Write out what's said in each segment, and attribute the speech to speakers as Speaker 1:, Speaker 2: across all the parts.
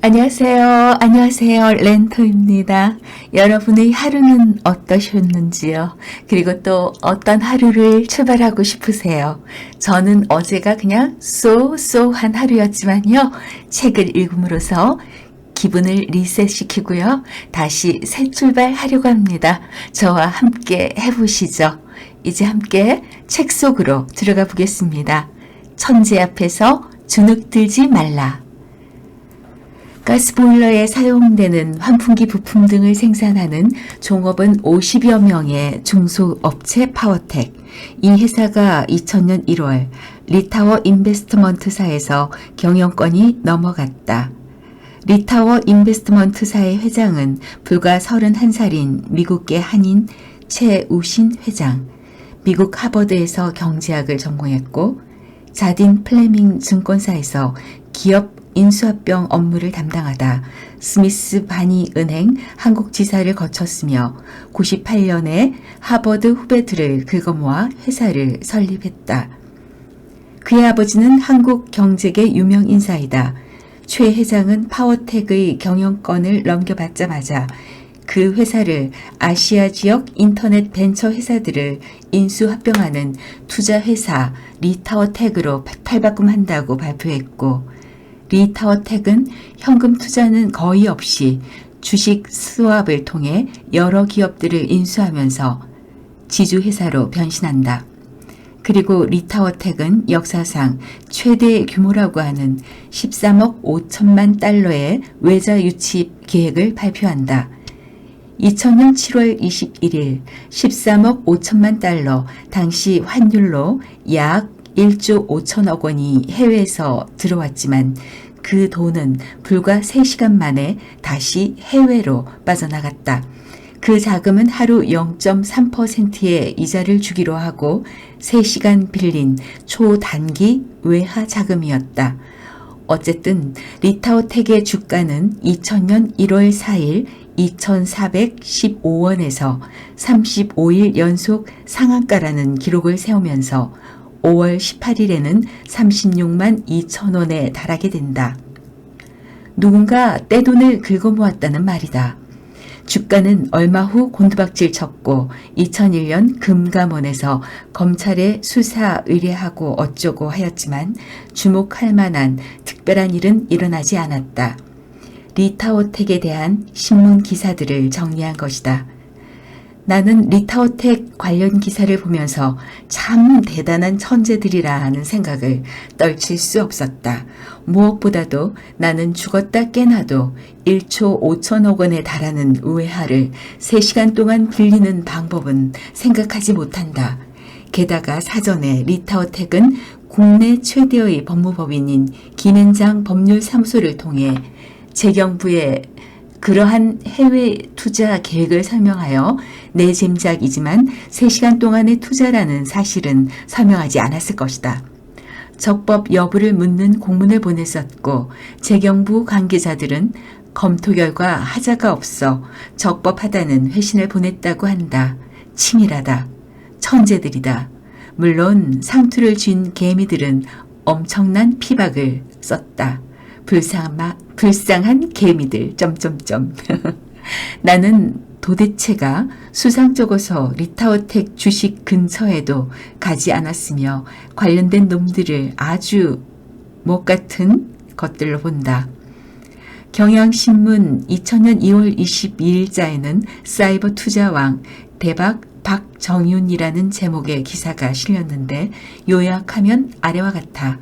Speaker 1: 안녕하세요. 안녕하세요. 렌토입니다. 여러분의 하루는 어떠셨는지요? 그리고 또 어떤 하루를 출발하고 싶으세요? 저는 어제가 그냥 쏘쏘한 하루였지만요. 책을 읽음으로써 기분을 리셋시키고요. 다시 새 출발하려고 합니다. 저와 함께 해보시죠. 이제 함께 책 속으로 들어가 보겠습니다. 천재 앞에서 주눅 들지 말라. 가스보일러에 사용되는 환풍기 부품 등을 생산하는 종업원 50여 명의 중소업체 파워텍. 이 회사가 2000년 1월 리타워 인베스트먼트사에서 경영권이 넘어갔다. 리타워 인베스트먼트사의 회장은 불과 31살인 미국계 한인 최우신 회장. 미국 하버드에서 경제학을 전공했고 자딘 플레밍 증권사에서 기업 인수합병 업무를 담당하다 스미스 바니 은행 한국지사를 거쳤으며 98년에 하버드 후배들을 긁어모아 회사를 설립했다. 그의 아버지는 한국 경제계 유명 인사이다. 최 회장은 파워텍의 경영권을 넘겨받자마자 그 회사를 아시아 지역 인터넷 벤처 회사들을 인수합병하는 투자회사 리타워텍으로 탈바꿈한다고 발표했고 리타워텍은 현금 투자는 거의 없이 주식 스왑을 통해 여러 기업들을 인수하면서 지주회사로 변신한다. 그리고 리타워텍은 역사상 최대 규모라고 하는 13억 5천만 달러의 외자 유치 계획을 발표한다. 2000년 7월 21일 13억 5천만 달러, 당시 환율로 약 1조 5천억 원이 해외에서 들어왔지만 그 돈은 불과 3시간 만에 다시 해외로 빠져나갔다. 그 자금은 하루 0.3%의 이자를 주기로 하고 3시간 빌린 초단기 외화 자금이었다. 어쨌든 리타워텍의 주가는 2000년 1월 4일 2,415원에서 35일 연속 상한가라는 기록을 세우면서 5월 18일에는 36만 2천 원에 달하게 된다. 누군가 떼돈을 긁어모았다는 말이다. 주가는 얼마 후 곤두박질 쳤고 2001년 금감원에서 검찰에 수사 의뢰하고 어쩌고 하였지만 주목할 만한 특별한 일은 일어나지 않았다. 리타워텍에 대한 신문 기사들을 정리한 것이다. 나는 리타워텍 관련 기사를 보면서 참 대단한 천재들이라 하는 생각을 떨칠 수 없었다. 무엇보다도 나는 죽었다 깨나도 1조 5천억 원에 달하는 외화를 3시간 동안 빌리는 방법은 생각하지 못한다. 게다가 사전에 리타워텍은 국내 최대의 법무법인인 김앤장 법률사무소를 통해 재경부에 그러한 해외 투자 계획을 설명하여 내 짐작이지만 3시간 동안의 투자라는 사실은 설명하지 않았을 것이다. 적법 여부를 묻는 공문을 보냈었고 재경부 관계자들은 검토 결과 하자가 없어 적법하다는 회신을 보냈다고 한다. 치밀하다. 천재들이다. 물론 상투를 쥔 개미들은 엄청난 피박을 썼다. 불쌍한 개미들. 나는 도대체가 수상쩍어서 리타워텍 주식 근처에도 가지 않았으며 관련된 놈들을 아주 못 같은 것들로 본다. 경향신문 2000년 2월 22일자에는 사이버 투자왕 대박 박정윤이라는 제목의 기사가 실렸는데 요약하면 아래와 같아.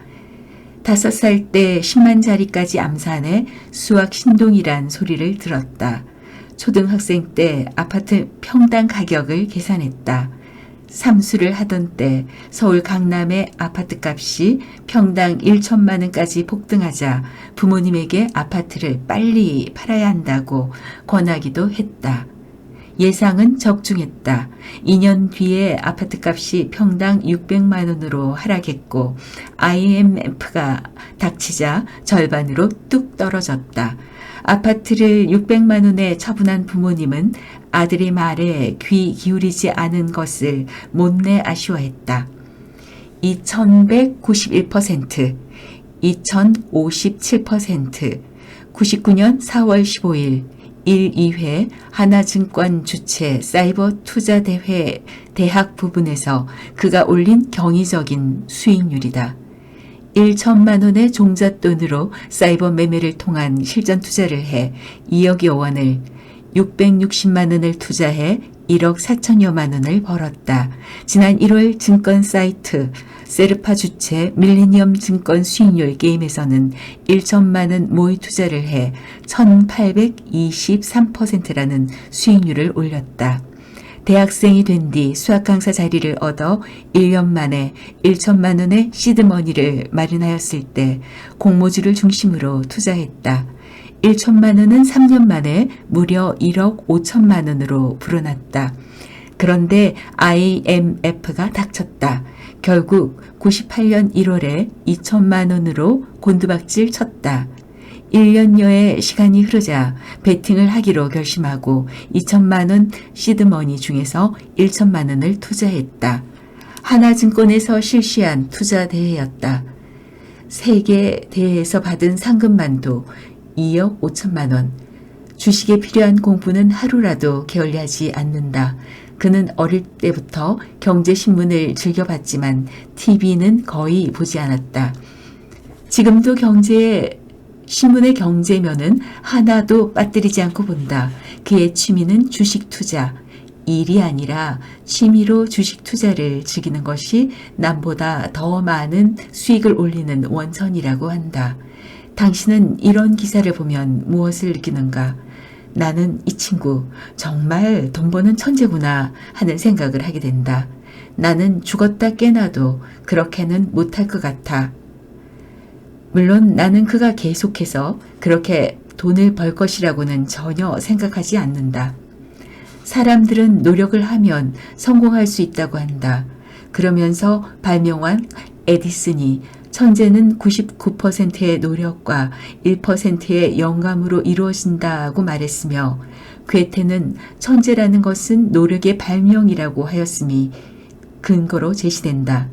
Speaker 1: 5살 때 10만짜리까지 암산해 수학 신동이란 소리를 들었다. 초등학생 때 아파트 평당 가격을 계산했다. 삼수를 하던 때 서울 강남의 아파트 값이 평당 1천만 원까지 폭등하자 부모님에게 아파트를 빨리 팔아야 한다고 권하기도 했다. 예상은 적중했다. 2년 뒤에 아파트 값이 평당 600만 원으로 하락했고 IMF가 닥치자 절반으로 뚝 떨어졌다. 아파트를 600만 원에 처분한 부모님은 아들의 말에 귀 기울이지 않은 것을 못내 아쉬워했다. 2191%, 2057%, 99년 4월 15일 1, 2회 하나증권 주최 사이버 투자대회 대학 부분에서 그가 올린 경이적인 수익률이다. 1천만 원의 종잣돈으로 사이버 매매를 통한 실전 투자를 해 2억여 원을, 660만 원을 투자해 1억 4천여만 원을 벌었다. 지난 1월 증권 사이트 세르파 주최 밀레니엄 증권 수익률 게임에서는 1천만 원 모의 투자를 해 1823%라는 수익률을 올렸다. 대학생이 된 뒤 수학 강사 자리를 얻어 1년 만에 1천만 원의 시드머니를 마련하였을 때 공모주를 중심으로 투자했다. 1천만 원은 3년 만에 무려 1억 5천만 원으로 불어났다. 그런데 IMF가 닥쳤다. 결국 98년 1월에 2천만 원으로 곤두박질 쳤다. 1년여의 시간이 흐르자 베팅을 하기로 결심하고 2천만 원 시드머니 중에서 1천만 원을 투자했다. 하나증권에서 실시한 투자 대회였다. 3개 대회에서 받은 상금만도 2억 5천만 원. 주식에 필요한 공부는 하루라도 게을리하지 않는다. 그는 어릴 때부터 경제신문을 즐겨봤지만 TV는 거의 보지 않았다. 지금도 신문의 경제면은 하나도 빠뜨리지 않고 본다. 그의 취미는 주식 투자. 일이 아니라 취미로 주식 투자를 즐기는 것이 남보다 더 많은 수익을 올리는 원천이라고 한다. 당신은 이런 기사를 보면 무엇을 느끼는가? 나는 이 친구 정말 돈 버는 천재구나 하는 생각을 하게 된다. 나는 죽었다 깨나도 그렇게는 못할 것 같아. 물론 나는 그가 계속해서 그렇게 돈을 벌 것이라고는 전혀 생각하지 않는다. 사람들은 노력을 하면 성공할 수 있다고 한다. 그러면서 발명한 에디슨이 천재는 99%의 노력과 1%의 영감으로 이루어진다고 말했으며 괴테는 천재라는 것은 노력의 발명이라고 하였음이 근거로 제시된다.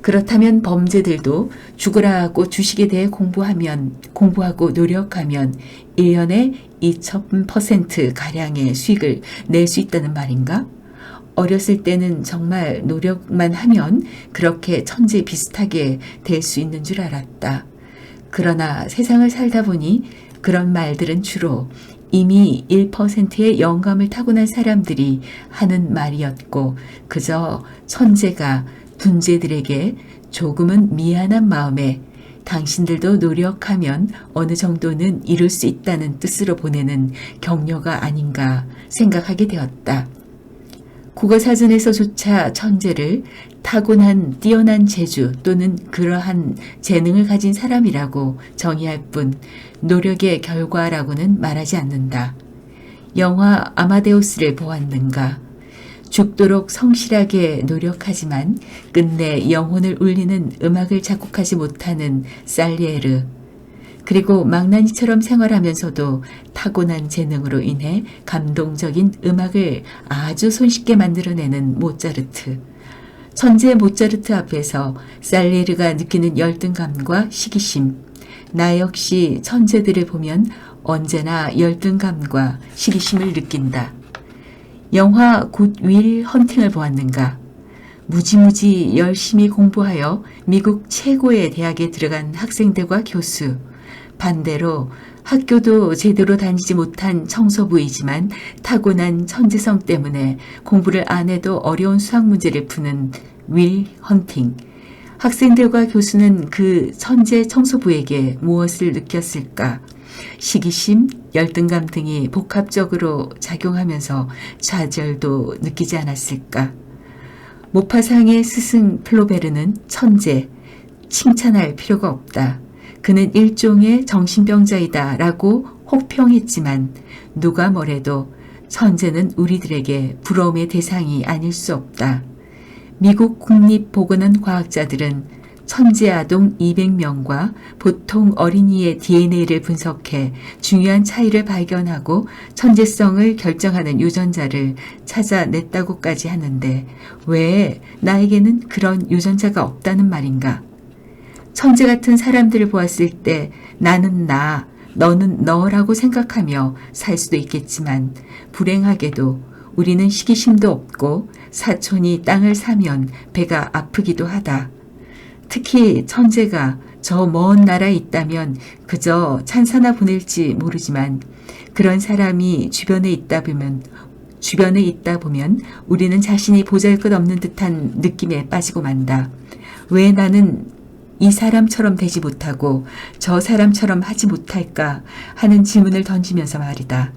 Speaker 1: 그렇다면 범죄들도 죽으라 하고 주식에 대해 공부하고 노력하면 1년에 2000%가량의 수익을 낼 수 있다는 말인가? 어렸을 때는 정말 노력만 하면 그렇게 천재 비슷하게 될 수 있는 줄 알았다. 그러나 세상을 살다 보니 그런 말들은 주로 이미 1%의 영감을 타고난 사람들이 하는 말이었고 그저 천재가 분재들에게 조금은 미안한 마음에 당신들도 노력하면 어느 정도는 이룰 수 있다는 뜻으로 보내는 격려가 아닌가 생각하게 되었다. 국어사전에서조차 천재를 타고난 뛰어난 재주 또는 그러한 재능을 가진 사람이라고 정의할 뿐 노력의 결과라고는 말하지 않는다. 영화 아마데우스를 보았는가? 죽도록 성실하게 노력하지만 끝내 영혼을 울리는 음악을 작곡하지 못하는 살리에르, 그리고 망나니처럼 생활하면서도 타고난 재능으로 인해 감동적인 음악을 아주 손쉽게 만들어내는 모차르트. 천재 모차르트 앞에서 살리에르가 느끼는 열등감과 시기심. 나 역시 천재들을 보면 언제나 열등감과 시기심을 느낀다. 영화 굿 윌 헌팅을 보았는가? 무지무지 열심히 공부하여 미국 최고의 대학에 들어간 학생들과 교수, 반대로 학교도 제대로 다니지 못한 청소부이지만 타고난 천재성 때문에 공부를 안 해도 어려운 수학 문제를 푸는 윌 헌팅. 학생들과 교수는 그 천재 청소부에게 무엇을 느꼈을까? 시기심, 열등감 등이 복합적으로 작용하면서 좌절도 느끼지 않았을까? 모파상의 스승 플로베르는 천재, 칭찬할 필요가 없다. 그는 일종의 정신병자이다 라고 혹평했지만 누가 뭐래도 천재는 우리들에게 부러움의 대상이 아닐 수 없다. 미국 국립보건원 과학자들은 천재 아동 200명과 보통 어린이의 DNA를 분석해 중요한 차이를 발견하고 천재성을 결정하는 유전자를 찾아냈다고까지 하는데 왜 나에게는 그런 유전자가 없다는 말인가? 천재 같은 사람들을 보았을 때 나는 너는 너라고 생각하며 살 수도 있겠지만 불행하게도 우리는 시기심도 없고 사촌이 땅을 사면 배가 아프기도 하다. 특히 천재가 저 먼 나라에 있다면 그저 찬사나 보낼지 모르지만 그런 사람이 주변에 있다 보면 우리는 자신이 보잘것없는 듯한 느낌에 빠지고 만다. 왜 나는 이 사람처럼 되지 못하고 저 사람처럼 하지 못할까 하는 질문을 던지면서 말이다.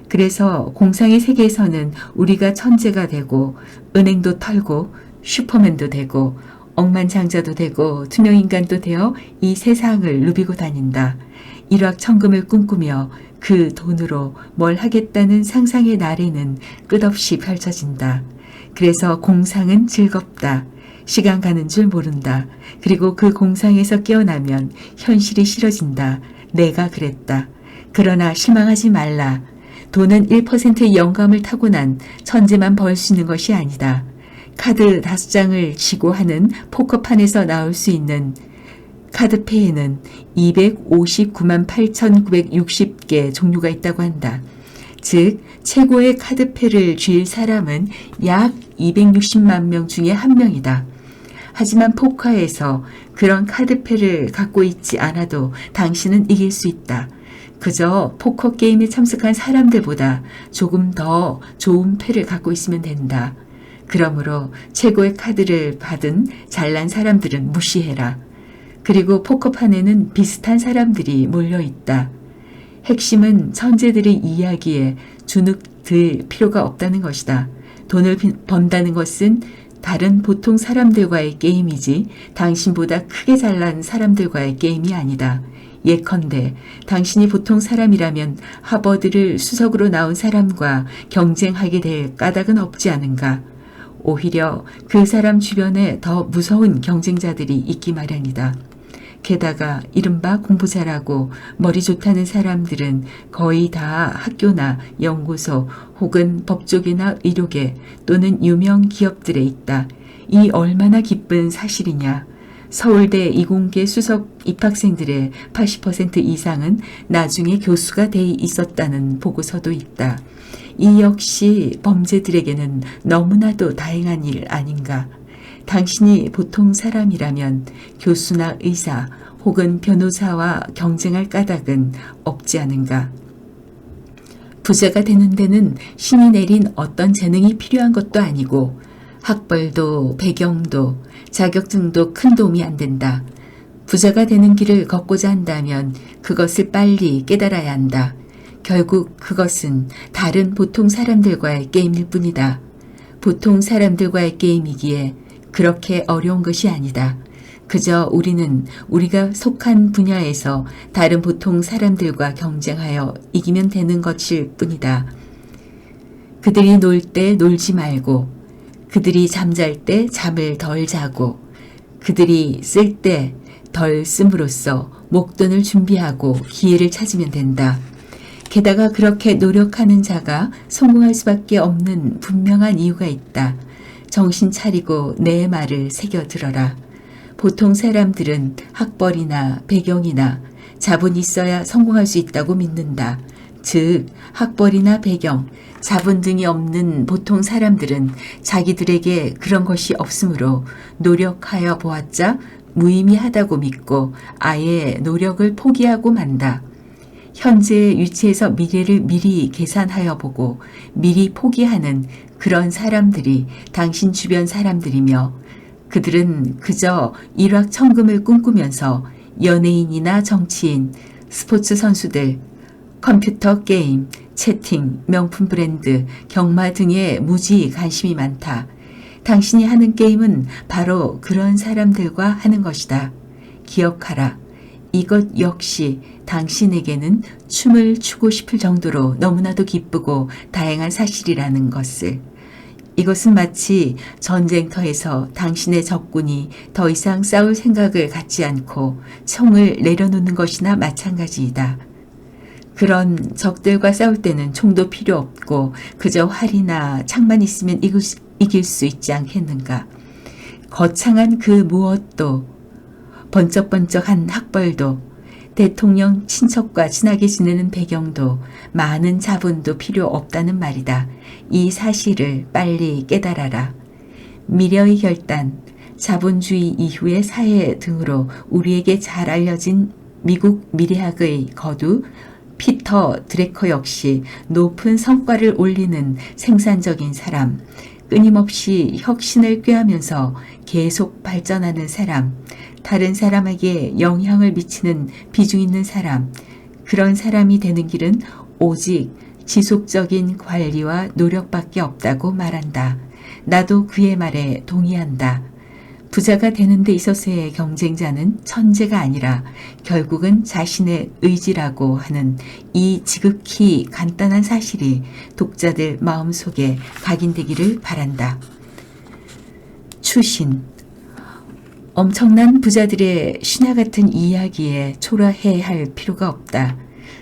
Speaker 1: 그래서 공상의 세계에서는 우리가 천재가 되고 은행도 털고 슈퍼맨도 되고 억만장자도 되고 투명인간도 되어 이 세상을 누비고 다닌다. 일확천금을 꿈꾸며 그 돈으로 뭘 하겠다는 상상의 나래는 끝없이 펼쳐진다. 그래서 공상은 즐겁다. 시간 가는 줄 모른다. 그리고 그 공상에서 깨어나면 현실이 싫어진다. 내가 그랬다. 그러나 실망하지 말라. 돈은 1%의 영감을 타고난 천재만 벌 수 있는 것이 아니다. 카드 5장을 쥐고 하는 포커판에서 나올 수 있는 카드패에는 259만 8,960개 종류가 있다고 한다. 즉 최고의 카드패를 쥘 사람은 약 260만 명 중에 한 명이다. 하지만 포커에서 그런 카드패를 갖고 있지 않아도 당신은 이길 수 있다. 그저 포커 게임에 참석한 사람들보다 조금 더 좋은 패를 갖고 있으면 된다. 그러므로 최고의 카드를 받은 잘난 사람들은 무시해라. 그리고 포커판에는 비슷한 사람들이 몰려있다. 핵심은 천재들의 이야기에 주눅들 필요가 없다는 것이다. 돈을 번다는 것은 다른 보통 사람들과의 게임이지 당신보다 크게 잘난 사람들과의 게임이 아니다. 예컨대 당신이 보통 사람이라면 하버드를 수석으로 나온 사람과 경쟁하게 될 까닭은 없지 않은가. 오히려 그 사람 주변에 더 무서운 경쟁자들이 있기 마련이다. 게다가 이른바 공부 잘하고 머리 좋다는 사람들은 거의 다 학교나 연구소 혹은 법조계나 의료계 또는 유명 기업들에 있다. 이 얼마나 기쁜 사실이냐. 서울대 이공계 수석 입학생들의 80% 이상은 나중에 교수가 돼 있었다는 보고서도 있다. 이 역시 범죄들에게는 너무나도 다행한 일 아닌가. 당신이 보통 사람이라면 교수나 의사 혹은 변호사와 경쟁할 까닭은 없지 않은가. 부자가 되는 데는 신이 내린 어떤 재능이 필요한 것도 아니고 학벌도 배경도 자격증도 큰 도움이 안 된다. 부자가 되는 길을 걷고자 한다면 그것을 빨리 깨달아야 한다. 결국 그것은 다른 보통 사람들과의 게임일 뿐이다. 보통 사람들과의 게임이기에 그렇게 어려운 것이 아니다. 그저 우리는 우리가 속한 분야에서 다른 보통 사람들과 경쟁하여 이기면 되는 것일 뿐이다. 그들이 놀 때 놀지 말고, 그들이 잠잘 때 잠을 덜 자고, 그들이 쓸 때 덜 씀으로써 목돈을 준비하고 기회를 찾으면 된다. 게다가 그렇게 노력하는 자가 성공할 수밖에 없는 분명한 이유가 있다. 정신 차리고 내 말을 새겨 들어라. 보통 사람들은 학벌이나 배경이나 자본이 있어야 성공할 수 있다고 믿는다. 즉 학벌이나 배경, 자본 등이 없는 보통 사람들은 자기들에게 그런 것이 없으므로 노력하여 보았자 무의미하다고 믿고 아예 노력을 포기하고 만다. 현재의 위치에서 미래를 미리 계산하여 보고 미리 포기하는 그런 사람들이 당신 주변 사람들이며 그들은 그저 일확천금을 꿈꾸면서 연예인이나 정치인, 스포츠 선수들, 컴퓨터 게임, 채팅, 명품 브랜드, 경마 등에 무지 관심이 많다. 당신이 하는 게임은 바로 그런 사람들과 하는 것이다. 기억하라. 이것 역시 당신에게는 춤을 추고 싶을 정도로 너무나도 기쁘고 다행한 사실이라는 것을. 이것은 마치 전쟁터에서 당신의 적군이 더 이상 싸울 생각을 갖지 않고 총을 내려놓는 것이나 마찬가지이다. 그런 적들과 싸울 때는 총도 필요 없고 그저 활이나 창만 있으면 이길 수 있지 않겠는가. 거창한 그 무엇도, 번쩍번쩍한 학벌도, 대통령 친척과 친하게 지내는 배경도 많은 자본도 필요 없다는 말이다. 이 사실을 빨리 깨달아라. 미래의 결단, 자본주의 이후의 사회 등으로 우리에게 잘 알려진 미국 미래학의 거두 피터 드래커 역시 높은 성과를 올리는 생산적인 사람, 끊임없이 혁신을 꾀하면서 계속 발전하는 사람, 다른 사람에게 영향을 미치는 비중 있는 사람, 그런 사람이 되는 길은 오직 지속적인 관리와 노력밖에 없다고 말한다. 나도 그의 말에 동의한다. 부자가 되는 데 있어서의 경쟁자는 천재가 아니라 결국은 자신의 의지라고 하는 이 지극히 간단한 사실이 독자들 마음속에 각인되기를 바란다. 추신. 엄청난 부자들의 신화 같은 이야기에 초라해할 필요가 없다.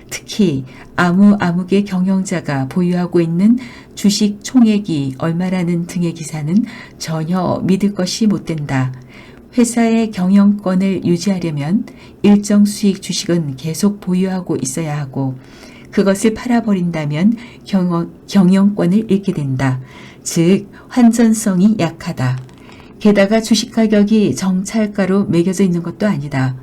Speaker 1: 특히 아무개 경영자가 보유하고 있는 주식 총액이 얼마라는 등의 기사는 전혀 믿을 것이 못 된다. 회사의 경영권을 유지하려면 일정 수익 주식은 계속 보유하고 있어야 하고 그것을 팔아버린다면 경영권을 잃게 된다. 즉 환전성이 약하다. 게다가 주식 가격이 정찰가로 매겨져 있는 것도 아니다.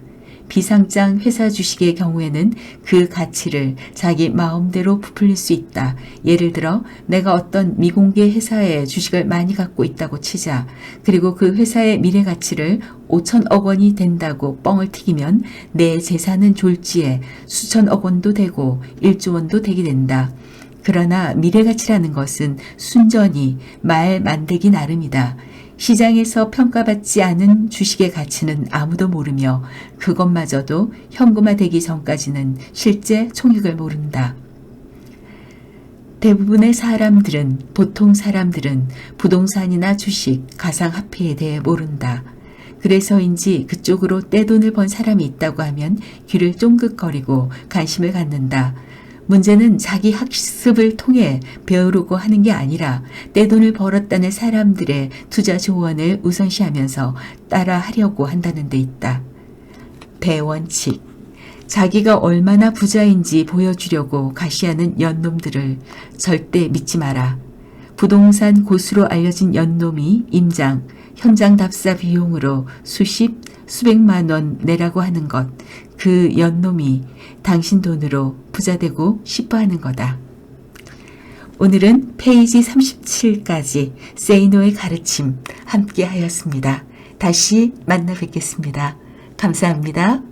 Speaker 1: 비상장 회사 주식의 경우에는 그 가치를 자기 마음대로 부풀릴 수 있다. 예를 들어 내가 어떤 미공개 회사의 주식을 많이 갖고 있다고 치자. 그리고 그 회사의 미래 가치를 5천억 원이 된다고 뻥을 튀기면 내 재산은 졸지에 수천억 원도 되고 1조 원도 되게 된다. 그러나 미래 가치라는 것은 순전히 말 만들기 나름이다. 시장에서 평가받지 않은 주식의 가치는 아무도 모르며 그것마저도 현금화되기 전까지는 실제 총액을 모른다. 대부분의 사람들은, 보통 사람들은 부동산이나 주식, 가상화폐에 대해 모른다. 그래서인지 그쪽으로 떼돈을 번 사람이 있다고 하면 귀를 쫑긋거리고 관심을 갖는다. 문제는 자기 학습을 통해 배우려고 하는 게 아니라 떼돈을 벌었다는 사람들의 투자 조언을 우선시하면서 따라하려고 한다는 데 있다. 대원칙. 자기가 얼마나 부자인지 보여주려고 가시하는 연놈들을 절대 믿지 마라. 부동산 고수로 알려진 연놈이 임장, 현장 답사 비용으로 수백만 원 내라고 하는 것, 그 연놈이 당신 돈으로 부자되고 싶어하는 거다. 오늘은 페이지 37까지 세이노의 가르침 함께 하였습니다. 다시 만나 뵙겠습니다. 감사합니다.